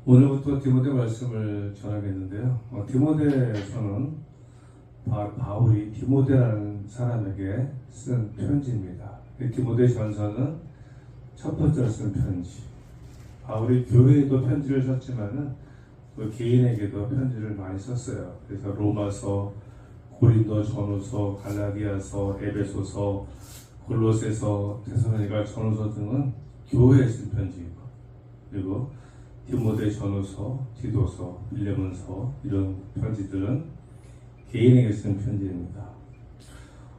오늘부터 디모데 말씀을 전하겠는데요. 디모데서는 바울이 디모데라는 사람에게 쓴 편지입니다. 이 디모데 전서는 첫 번째로 쓴 편지. 바울이 교회에도 편지를 썼지만은 또 개인에게도 편지를 많이 썼어요. 그래서 로마서, 고린도 전후서, 갈라디아서, 에베소서, 골로새서, 데살로니가 전후서 등은 교회에 쓴 편지이고, 그리고 디모데 전후서, 디도서, 빌레몬서 이런 편지들은 개인에게 쓴 편지입니다.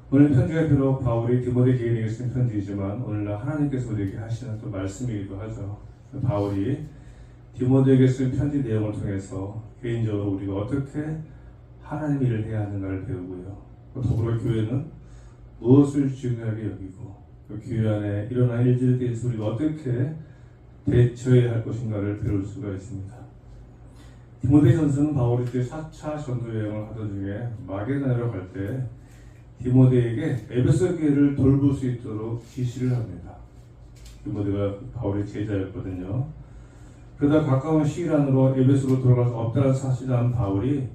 오늘 편지가 비록 바울이 디모데 개인에게 쓴 편지이지만 오늘날 하나님께서 우리에게 하시는 또 말씀이기도 하죠. 바울이 디모데에게 쓴 편지 내용을 통해서 개인적으로 우리가 어떻게 하나님 일을 해야 하는가를 배우고요. 더불어 교회는 무엇을 중요하게 여기고 교회 안에 일어난 일들에 대해서 우리가 어떻게 대처해야 할 것인가를 배울 수가 있습니다. 디모데 전서는 바울이 4차 전도 여행을 하던 중에 마게도냐로 갈 때 디모데에게 에베소 교회를 돌볼 수 있도록 지시를 합니다. 디모데가 바울의 제자였거든요. 그러다 가까운 시일 안으로 에베소로 돌아갈 수 없다는 사실을 안 바울이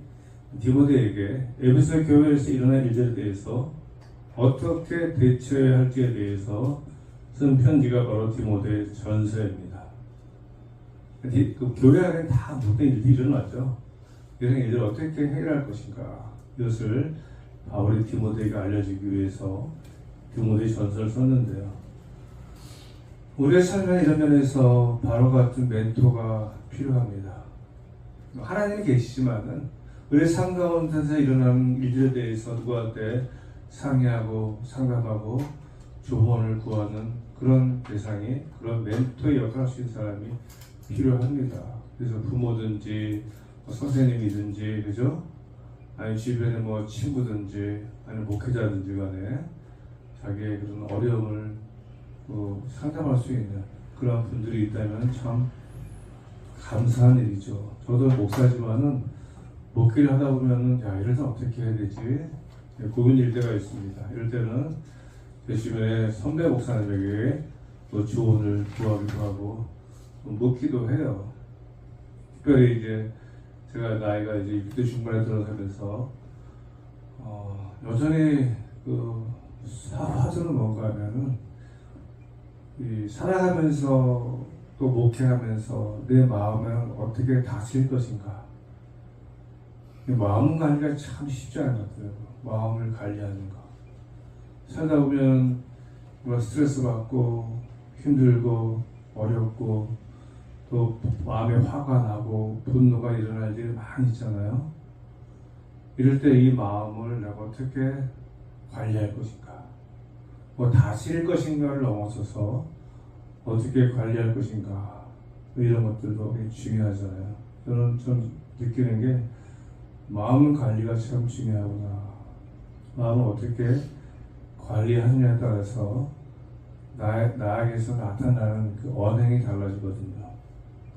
디모데에게 에베소 교회에서 일어난 일들에 대해서 어떻게 대처해야 할지에 대해서 쓴 편지가 바로 디모데 전서입니다. 그 교회 안에 다 모든 일들이 일어났죠. 이런 일들을 어떻게 해결할 것인가, 이것을 바울이 디모데에게 알려주기 위해서 디모데 전서를 썼는데요. 우리의 삶의 이런 면에서 바울과 같은 멘토가 필요합니다. 하나님이 계시지만은 우리의 삶 가운데서 일어나는 일들에 대해서 누구한테 상의하고 상담하고 조언을 구하는 그런 대상이, 그런 멘토의 역할을 할 수 있는 사람이 필요합니다. 그래서 부모든지 선생님이든지, 그죠? 아니 주변에 친구든지 아니 목회자든지 간에 자기의 그런 어려움을 상담할 수 있는 그런 분들이 있다면 참 감사한 일이죠. 저도 목사지만은 목회를 하다 보면은 이럴 때 어떻게 해야 되지? 고민일 때가 있습니다. 이럴 때는 제 주변에 선배 목사님에게 조언을 구하기도 하고 묻기도 해요. 특별히 이제 제가 나이가 이제 60대 중반에 들어서면서 여전히 화두는 뭔가 하면은 살아가면서 또 목회하면서 내 마음을 어떻게 다스릴 것인가. 마음 관리가 참 쉽지 않은 것 같아요. 마음을 관리하는 거. 살다 보면 스트레스 받고 힘들고 어렵고 또 마음에 화가 나고 분노가 일어날 일이 많이 있잖아요. 이럴 때 이 마음을 내가 어떻게 관리할 것인가, 다스릴 것인가를 넘어서서 어떻게 관리할 것인가, 이런 것들도 굉장히 중요하잖아요. 저는 좀 느끼는 게 마음 관리가 참 중요하구나. 마음을 어떻게 관리하느냐에 따라서 나에게서 나타나는 그 언행이 달라지거든요.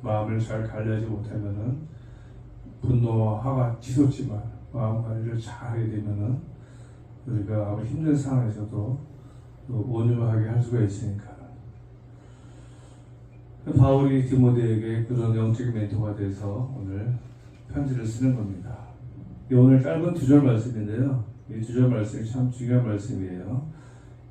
마음을 잘 관리하지 못하면은 분노와 화가 치솟지만 마음 관리를 잘 하게 되면은 우리가 아무 힘든 상황에서도 온유하게 할 수가 있으니까. 바울이 디모데에게 그런 영적인 멘토가 돼서 오늘 편지를 쓰는 겁니다. 오늘 짧은 2절 말씀인데요. 이 2절 말씀이 참 중요한 말씀이에요.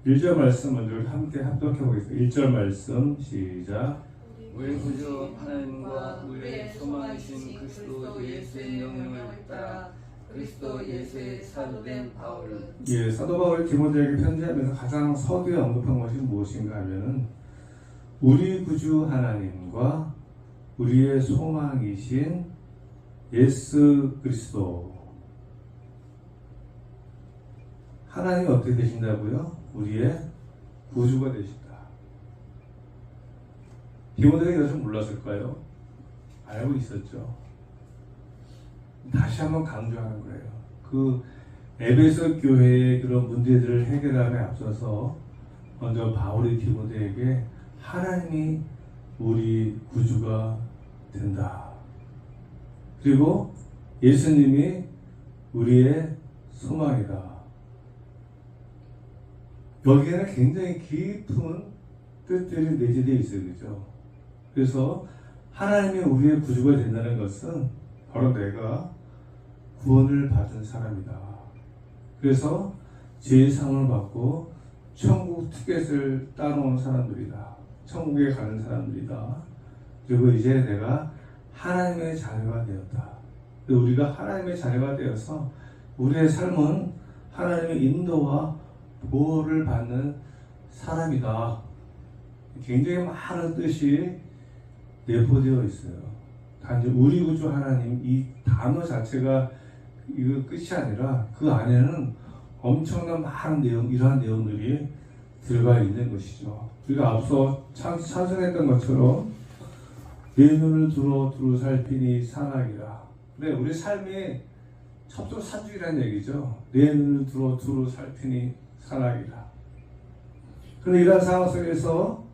1절 말씀 먼저 함께 합독해 보겠습니다. 1절 말씀 시작. 우리 구주 하나님과 우리의 소망이신 그리스도 예수의 명령을 따라 그리스도 예수의 사도된 바울은, 사도 바울이 디모데에게 편지하면서 가장 서두에 언급한 것이 무엇인가 하면은 우리 구주 하나님과 우리의 소망이신 예수 그리스도. 하나님이 어떻게 되신다고요? 우리의 구주가 되신다. 디모데가 이것을 몰랐을까요? 알고 있었죠. 다시 한번 강조하는 거예요. 그 에베소 교회의 그런 문제들을 해결함에 앞서서 먼저 바울이 디모데에게 하나님이 우리 구주가 된다. 그리고 예수님이 우리의 소망이다. 여기에는 굉장히 깊은 뜻들이 내재되어 있어요. 그죠? 그래서 하나님이 우리의 구주가 된다는 것은 바로 내가 구원을 받은 사람이다. 그래서 제사함을 받고 천국 티켓을 따놓은 사람들이다. 천국에 가는 사람들이다. 그리고 이제 내가 하나님의 자녀가 되었다. 우리가 하나님의 자녀가 되어서 우리의 삶은 하나님의 인도와 보호를 받는 사람이다. 굉장히 많은 뜻이 내포되어 있어요. 단지 우리 구주 하나님 이 단어 자체가 이거 끝이 아니라 그 안에는 엄청난 많은 내용, 이러한 내용들이 들어가 있는 것이죠. 우리가 앞서 찬송했던 것처럼 내 눈을 두루 살피니 산악이라. 근데 우리 삶이 첩조산중이라는 얘기죠. 내 눈을 두루 살피니 산악이라. 그런데 이러한 상황 속에서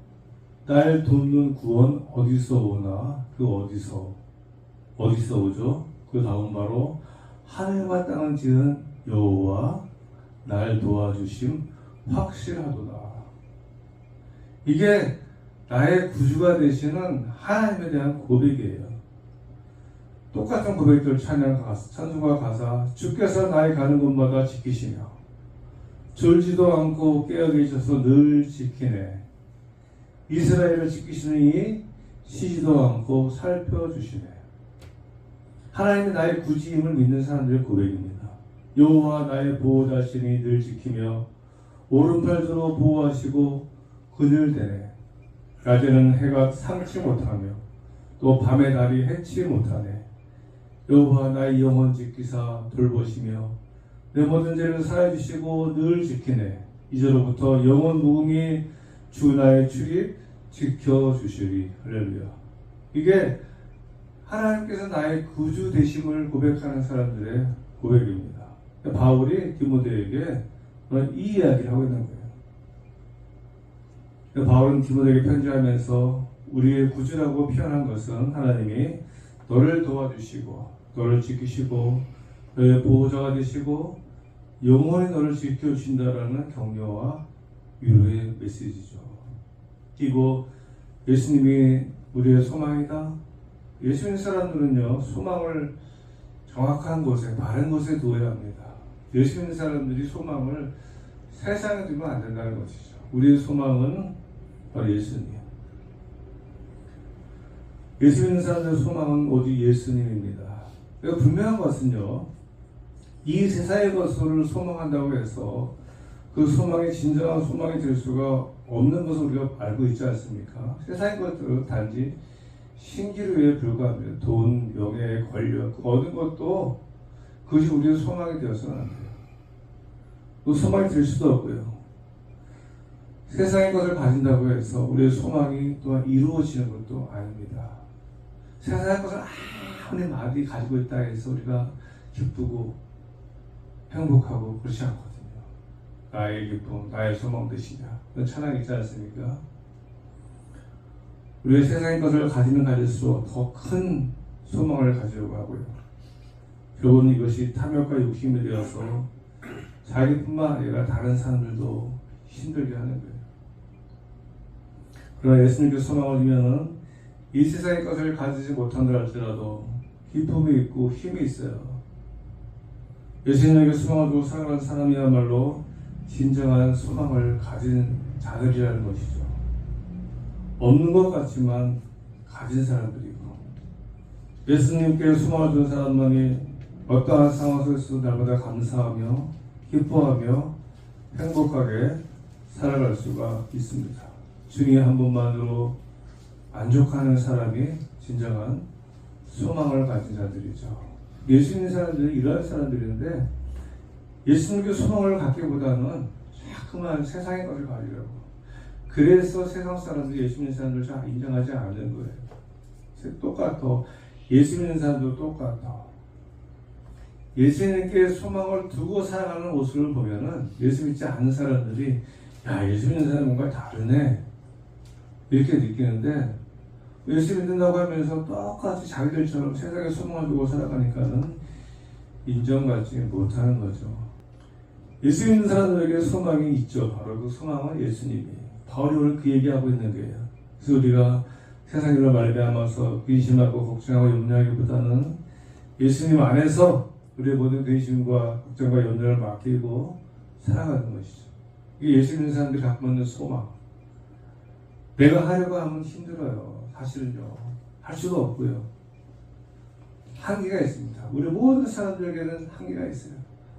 날 돕는 구원 어디서 오나? 그 어디서 오죠? 그 다음 바로 하늘과 땅을 지은 여호와 날 도와주심 확실하도다. 이게 나의 구주가 되시는 하나님에 대한 고백이에요. 똑같은 고백들 찬송가 가사 주께서 나의 가는 곳마다 지키시며 졸지도 않고 깨어 계셔서 늘 지키네. 이스라엘을 지키시니 쉬지도 않고 살펴주시네. 하나님이 나의 구주임을 믿는 사람들의 고백입니다. 여호와 나의 보호자시니 늘 지키며 오른팔 들어 보호하시고 그늘대네. 낮에는 해가 상치 못하며 또 밤에 달이 해치 못하네. 여호와 나의 영혼 지키사 돌보시며 내 모든 죄를 사해주시고 늘 지키네. 이제로부터 영원 무궁히 주 나의 출입 지켜주시리. 할렐루야. 이게 하나님께서 나의 구주 되심을 고백하는 사람들의 고백입니다. 바울이 디모데에게 이 이야기를 하고 있는 거예요. 바울은 디모데에게 편지하면서 우리의 구주라고 표현한 것은 하나님이 너를 도와주시고 너를 지키시고 너의 보호자가 되시고 영원히 너를 지켜주신다라는 격려와 위로의 메시지죠. 그리고 예수님이 우리의 소망이다. 예수 믿는 사람들은요, 소망을 정확한 곳에, 바른 곳에 두어야 합니다. 예수 믿는 사람들이 소망을 세상에 두면 안 된다는 것이죠. 우리의 소망은 바로 예수님. 예수 믿는 사람들의 소망은 오직 예수님입니다. 그러니까 분명한 것은요, 이 세상의 것을 소망한다고 해서 그 소망이 진정한 소망이 될 수가 없는 것을 우리가 알고 있지 않습니까? 세상의 것들은 단지 신기루에 불과합니다. 돈, 명예, 권력, 얻은 것도 그것이 우리의 소망이 되어서는 안 돼요. 그 소망이 될 수도 없고요. 세상의 것을 가진다고 해서 우리의 소망이 또한 이루어지는 것도 아닙니다. 세상의 것을 아무리 많이 가지고 있다 해서 우리가 기쁘고 행복하고 그렇지 않거든요. 나의 기쁨, 나의 소망 되시냐. 그런 찬양이 있지 않습니까? 우리의 세상의 것을 가지면 가질수록 더 큰 소망을 가지려고 하고요. 결국은 이것이 탐욕과 욕심이 되어서 자기뿐만 아니라 다른 사람들도 힘들게 하는 거예요. 그러나 예수님께서 소망을 주면은 이 세상의 것을 가지지 못한다 할지라도 기쁨이 있고 힘이 있어요. 예수님에게 소망을 두고 살아가는 사람이야말로 진정한 소망을 가진 자들이라는 것이죠. 없는 것 같지만 가진 사람들이고, 예수님께 소망을 둔 사람만이 어떠한 상황 속에서도 날마다 감사하며 기뻐하며 행복하게 살아갈 수가 있습니다. 주님 한 분만으로 만족하는 사람이 진정한 소망을 가진 자들이죠. 예수 믿는 사람들은 이러한 사람들인데, 예수님께 소망을 갖기보다는 자꾸만 세상의 것을 가지려고. 그래서 세상 사람들이 예수 믿는 사람들을 잘 인정하지 않는 거예요. 똑같아. 예수 믿는 사람도 똑같아. 예수님께 소망을 두고 살아가는 모습을 보면은 예수 믿지 않는 사람들이 야, 예수 믿는 사람은 뭔가 다르네 이렇게 느끼는데, 예수 믿는다고 하면서 똑같이 자기들처럼 세상에 소망을 두고 살아가니까는 인정받지 못하는 거죠. 예수 믿는 사람들에게 소망이 있죠. 바로 그 소망은 예수님이에요. 바울이 오늘 그 얘기하고 있는 거예요. 그래서 우리가 세상 일로 말미암아서 근심하고 걱정하고 염려하기보다는 예수님 안에서 우리의 모든 근심과 걱정과 염려를 맡기고 살아가는 것이죠. 이게 예수 믿는 사람들이 갖고 있는 소망. 내가 하려고 하면 힘들어요. 사실은요. 할 수가 없고요. 한계가 있습니다. 우리 모든 사람들에게는 한계가 있어요.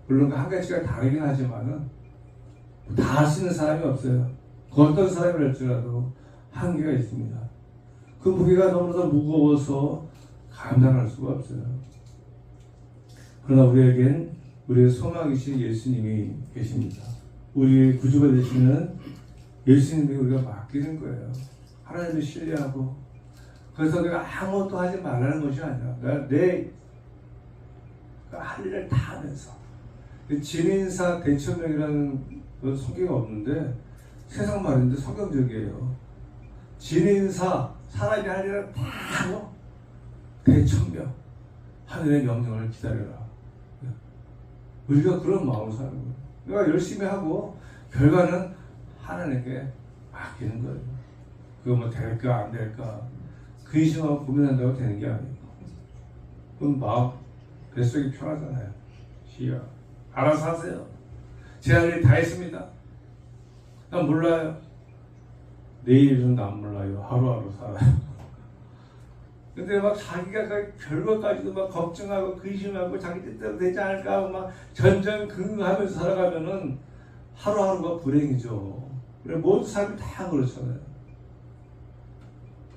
물론 그 한계치가 다르긴 하지만은 다 할 수 있는 사람이 없어요. 그 어떤 사람이랄지라도 한계가 있습니다. 그 무게가 너무나 무거워서 감당할 수가 없어요. 그러나 우리에겐 우리의 소망이신 예수님이 계십니다. 우리의 구주가 되시는 예수님에게 우리가 맡기는 거예요. 하나님을 신뢰하고. 그래서 내가 아무것도 하지 말라는 것이 아니라 내가 내 할 일을 다 하면서 진인사 대천명이라는 그런 성경이 없는데 세상 말인데 성경적이에요. 진인사 사람이 할 일을 다 하고 대천명 하늘의 명령을 기다려라. 우리가 그런 마음으로 사는 거예요. 내가 열심히 하고 결과는 하나님께 맡기는 거예요. 그거 뭐 될까 안 될까 근심하고 고민한다고 되는 게 아니에요. 그럼 마음 뱃속이 편하잖아요. 시야 알아서 하세요. 제 할 일 다 했습니다. 난 몰라요. 내일은 난 몰라요. 하루하루 살아요. 근데 막 자기가 별것까지도 막 걱정하고 근심하고 자기 뜻대로 되지 않을까 하고 막 전전긍긍하면서 살아가면은 하루하루가 불행이죠. 그래 모든 사람이 다 그렇잖아요.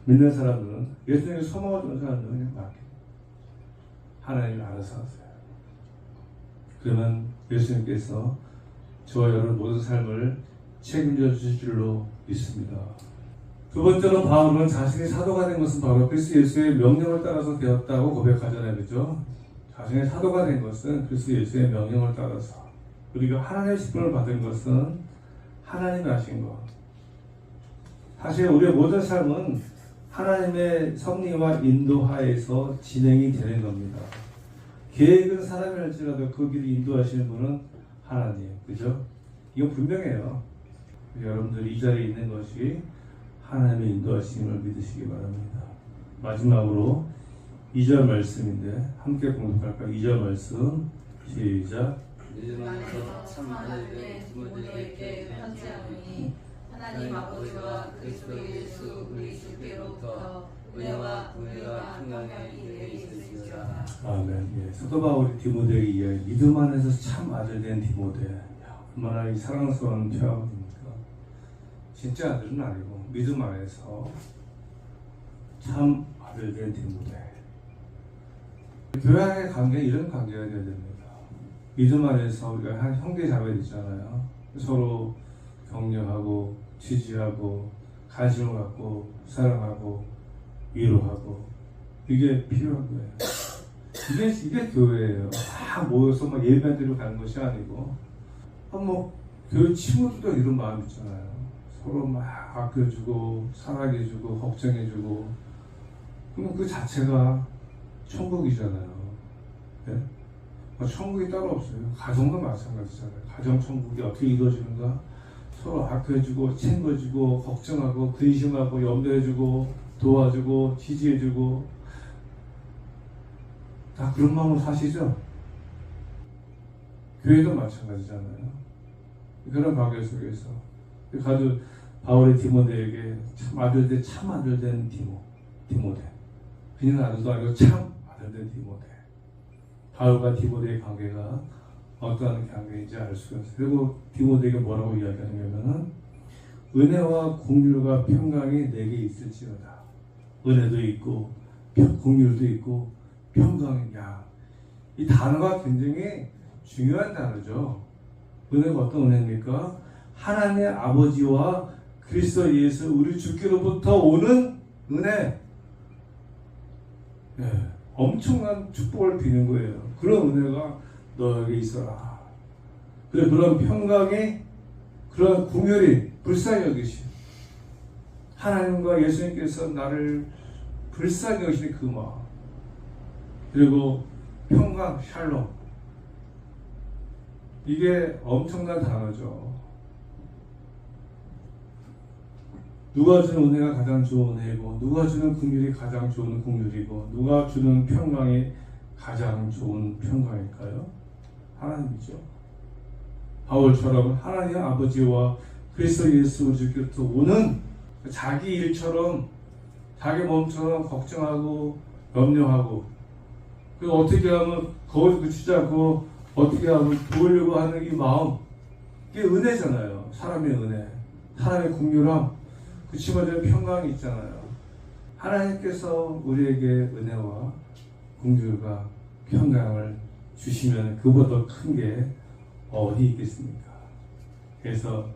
믿는 사람들은 예수님의 소망을 주는 사람들은 그냥 맡겨. 하나님이 알아서 하세요. 그러면 예수님께서 저와 여러분 모든 삶을 책임져 주실 줄로 믿습니다. 두 번째로 바울은 자신이 사도가 된 것은 바로 그리스도 예수의 명령을 따라서 되었다고 고백하잖아요. 그렇죠? 자신이 사도가 된 것은 그리스도 예수의 명령을 따라서 우리가 하나님의 직분을 받은 것은 하나님이 하신 것. 사실 우리의 모든 삶은 하나님의 섭리와 인도하에서 진행이 되는 겁니다. 계획은 사람이 할지라도 그 길을 인도하시는 분은 하나님. 그죠? 이거 분명해요. 여러분들이 이 자리에 있는 것이 하나님의 인도하심을 믿으시기 바랍니다. 마지막으로 2절 말씀인데 함께 공독할까요? 2절 말씀 시작. 믿음 안에서 참 아들된 디모데에게 편지하노니 하나님 아버지와 그리스도 예수 우리 주께로부터 은혜와 공의가 평강에 이르게 있으시리라. 아멘. 예. 사도 바울이 디모데에게 이야기 믿음 안에서 참 아들된 디모데. 얼마나 이 사랑스러운 표현입니까? 진짜 아들은 아니고 믿음 안에서 참 아들된 디모데. 교회와의 관계 이런 관계가 되어야 됩니다. 믿음 안에서 우리가 한 형제 자매이잖아요. 서로 격려하고 지지하고 관심을 갖고 사랑하고 위로하고 이게 필요한 거예요. 이게 교회예요. 다 모여서 막 예배만 드리고 가는 것이 아니고 뭐 교회 친구들도 이런 마음 있잖아요. 서로 막 아껴주고 사랑해주고 걱정해주고 그러면 그 자체가 천국이잖아요. 네? 천국이 따로 없어요. 가정도 마찬가지잖아요. 가정 천국이 어떻게 이루어지는가? 서로 아껴주고 챙겨주고 걱정하고 근심하고 염려해주고 도와주고 지지해주고 다 그런 마음으로 사시죠? 교회도 마찬가지잖아요. 그런 관계 속에서 가도 바울의 디모데에게 참 아들된 디모데 그냥 아들도 아니고 참 아들된 디모데 바울과 디모데의 관계가 어떠한 관계인지 알 수가 있어요. 그리고 디모데에게 뭐라고 이야기하냐면은 은혜와 공률과 평강이 내게 있을지어다. 은혜도 있고 공률도 있고 평강이냐. 이 단어가 굉장히 중요한 단어죠. 은혜가 어떤 은혜입니까? 하나님의 아버지와 그리스도 예수 우리 주께로부터 오는 은혜. 네, 엄청난 축복을 비는 거예요. 그런 은혜가 너에게 있어라. 그래 그런 평강이 그런 궁혈이 불쌍히 여기시 하나님과 예수님께서 나를 불쌍히 여기시는 그 마음 그리고 평강 샬롬 이게 엄청난 단어죠. 누가 주는 은혜가 가장 좋은 은혜고, 누가 주는 긍휼이 가장 좋은 긍휼이고, 누가 주는 평강이 가장 좋은 평강일까요? 하나님이죠. 바울처럼 하나님 아버지와 그리스도 예수 주께서 오는 자기 일처럼, 자기 몸처럼 걱정하고 염려하고, 그 어떻게 하면 거기서 그치지 않고 어떻게 하면 도우려고 하는 이 마음, 이게 은혜잖아요. 사람의 은혜, 사람의 긍휼함. 그치만 저 평강이 있잖아요. 하나님께서 우리에게 은혜와 긍휼과 평강을 주시면 그보다 더 큰 게 어디 있겠습니까? 그래서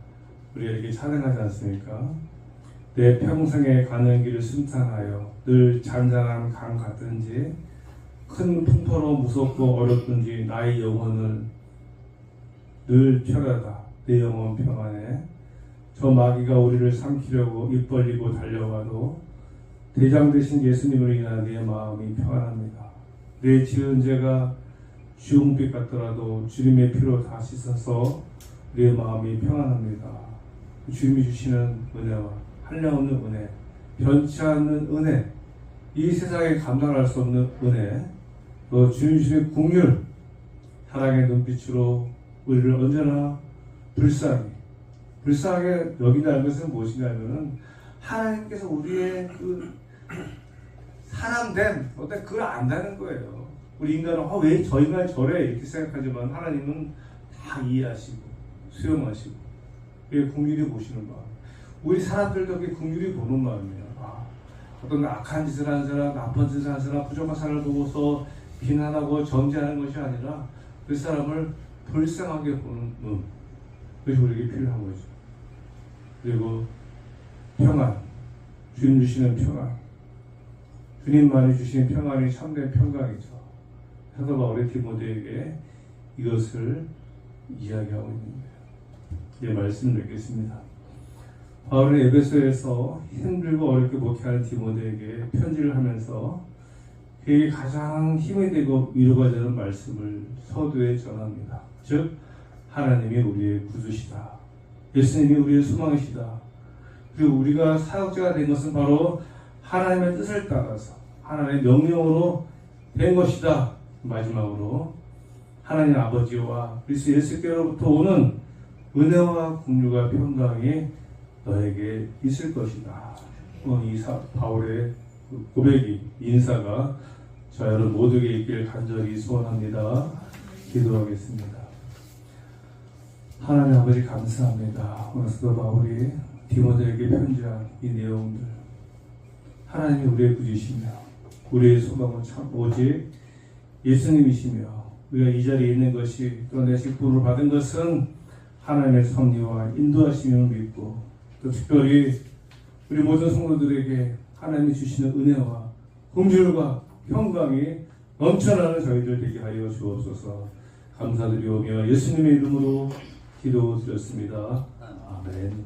우리가 이렇게 찬양하지 않습니까? 내 평생에 가는 길을 순탄하여 늘 잔잔한 강 같든지 큰 풍파로 무섭고 어렵든지 나의 영혼을 늘 편하다. 내 영혼 평안해. 저 마귀가 우리를 삼키려고 입 벌리고 달려와도 대장 되신 예수님으로 인한 내 마음이 평안합니다. 내 지은 죄가 주홍빛 같더라도 주님의 피로 다 씻어서 내 마음이 평안합니다. 주님이 주시는 은혜와 한량없는 은혜, 변치 않는 은혜, 이 세상에 감당할 수 없는 은혜, 또 주님 주시는 긍휼, 사랑의 눈빛으로 우리를 언제나 불쌍하게 여긴다는 것은 무엇이냐면은 하나님께서 우리의 그 사람됨, 어떤 그걸 안다는 거예요. 우리 인간은 왜 저 인간 저래 이렇게 생각하지만 하나님은 다 이해하시고 수용하시고 그게 긍휼히 보시는 마음. 우리 사람들도 그게 긍휼히 보는 마음이에요. 어떤 악한 짓을 하는 사람, 나쁜 짓을 하는 사람, 부족한 사람을 보고서 비난하고 정죄하는 것이 아니라 그 사람을 불쌍하게 보는 마음. 그것이 우리에게 필요한 거죠. 그리고 평안, 주님 주시는 평안, 주님만이 주시는 평안이 참된 평강이죠. 사도 바울이 디모데에게 이것을 이야기하고 있는 거예요. 이제 말씀을 맺겠습니다. 바울은 에베소에서 힘들고 어렵게 목회하는 디모데에게 편지를 하면서 그에게 가장 힘이 되고 위로가 되는 말씀을 서두에 전합니다. 즉 하나님이 우리의 구주시다. 예수님이 우리의 소망이시다. 그리고 우리가 사역자가 된 것은 바로 하나님의 뜻을 따라서 하나님의 명령으로 된 것이다. 마지막으로 하나님 아버지와 그리스도 예수께로부터 오는 은혜와 긍휼과 평강이 너에게 있을 것이다. 이 바울의 고백이, 인사가 저 여러분 모두에게 있길 간절히 소원합니다. 기도하겠습니다. 하나님 아버지 감사합니다. 오늘 사도 바울이 디모데에게 편지한 이 내용들, 하나님이 우리의 구주시며 우리의 소망은 참 오직 예수님이시며 우리가 이 자리에 있는 것이 또 내 직분을 받은 것은 하나님의 섭리와 인도하심을 믿고 또 특별히 우리 모든 성도들에게 하나님이 주시는 은혜와 긍휼과 평강이 넘쳐나는 저희들 되게 하여 주옵소서. 감사드리오며 예수님의 이름으로 기도드렸습니다. 아멘.